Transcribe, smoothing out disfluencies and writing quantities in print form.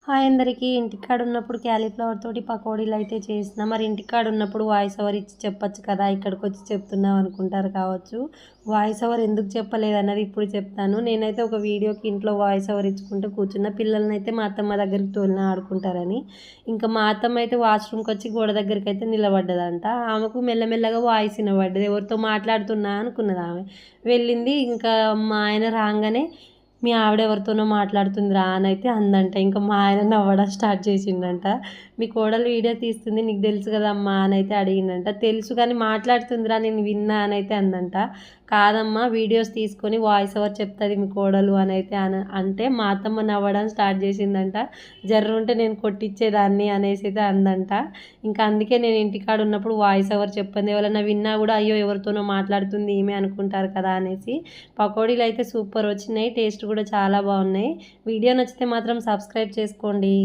Hi అందరికీ. ఇంటికాడ ఉన్నప్పుడు క్యాలీఫ్లవర్ తోటి పకోడీలు అయితే చేసిన. మరి ఇంటికాడ ఉన్నప్పుడు వాయిస్ ఓవర్ ఇచ్చి చెప్పొచ్చు కదా, ఇక్కడికి వచ్చి చెప్తున్నావు అనుకుంటారు కావచ్చు. వాయిస్ ఓవర్ ఎందుకు చెప్పలేదన్నది ఇప్పుడు చెప్తాను. నేనైతే ఒక వీడియోకి ఇంట్లో వాయిస్ ఓవర్ ఇచ్చుకుంటూ కూర్చున్న. పిల్లల్ని అయితే మా అత్తమ్మ దగ్గరికి తోలిన ఆడుకుంటారని. ఇంకా మా అత్తమ్మ అయితే వాష్రూమ్కి వచ్చి గోడ దగ్గరికి అయితే నిలబడ్డదంట. ఆమెకు మెల్లమెల్లగా వాయిస్ వినబడ్డది. ఎవరితో మాట్లాడుతున్నా అనుకున్నది ఆమె. వెళ్ళింది. ఇంకా మా ఆయన రాగానే మీ ఆవిడ ఎవరితోనో మాట్లాడుతుందిరా అని అయితే అందంట. ఇంకా మా ఆయన నవ్వడం స్టార్ట్ చేసిండంట. మీ కోడలు వీడియో తీస్తుంది నీకు తెలుసు కదమ్మా అని అయితే అడిగిండంట. తెలుసు కానీ మాట్లాడుతుందిరా నేను విన్నా అని అయితే అందంట. కాదమ్మా వీడియోస్ తీసుకొని వాయిస్ ఓవర్ చెప్తుంది మీ కోడలు అని అయితే అంటే మా అత్తమ్మ నవ్వడం స్టార్ట్ చేసిందంట. జర్రుంటే నేను కొట్టించేదాన్ని అనేసి అయితే అందంట. ఇంకా అందుకే నేను ఇంటికాడ ఉన్నప్పుడు వాయిస్ ఓవర్ చెప్పండి, ఎవరైనా విన్నా కూడా అయ్యో ఎవరితోనో మాట్లాడుతుంది ఈమె అనుకుంటారు కదా అనేసి. పకోడీలు అయితే సూపర్ వచ్చినాయి, టేస్ట్ కూడా చాలా బాగున్నాయి. వీడియో నచ్చితే మాత్రం సబ్స్క్రైబ్ చేసుకోండి.